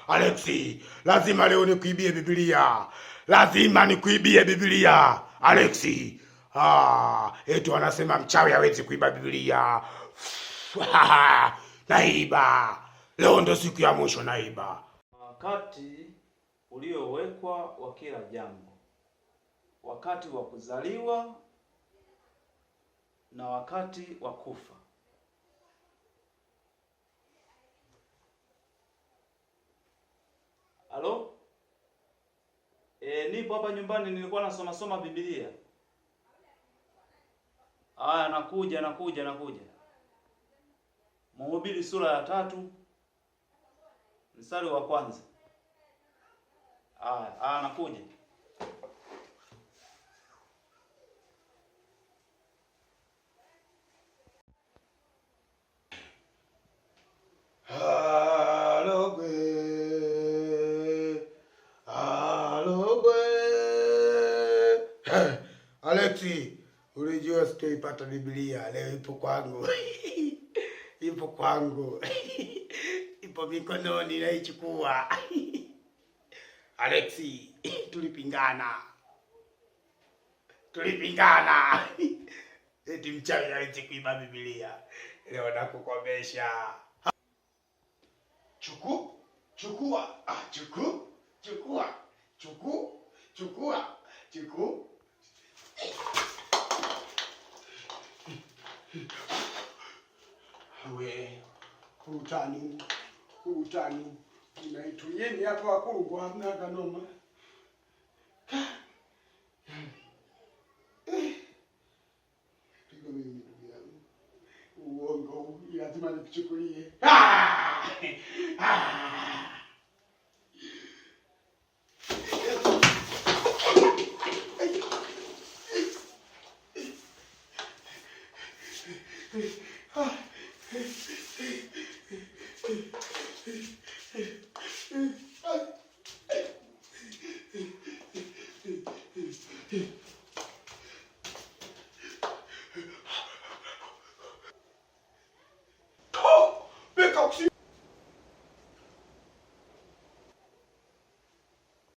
Alexi, lazima leo nikuibie Biblia. Lazima nikuibie Biblia. Alexi. Eti wanasema mchawi hawezi kuiba Biblia. Naiba. Leo ndo siku ya mwisho naiba. Wakati uliowekwa wa kila jambo. Wakati wa kuzaliwa na wakati wa kufa. Halo? Nipo hapa nyumbani, nilikuwa nasoma Biblia. Aya, nakuja. Mhubiri sura ya 3 mstari wa 1. Aya, nakuja. Alexi, ulijua sitoipata Biblia, leo ipo kwangu. Ipo kwangu. Ipo mikononi naichukua. Alexi, tulipingana. Eti mchawi hawezi kuiba Biblia. Leo nakukomesha. Chukua. We, utani. Unaitunyeni hapa wakungu, hamna kanoma. Pigo mimi ndugu yangu. Uongo, lazima nikuchukulie.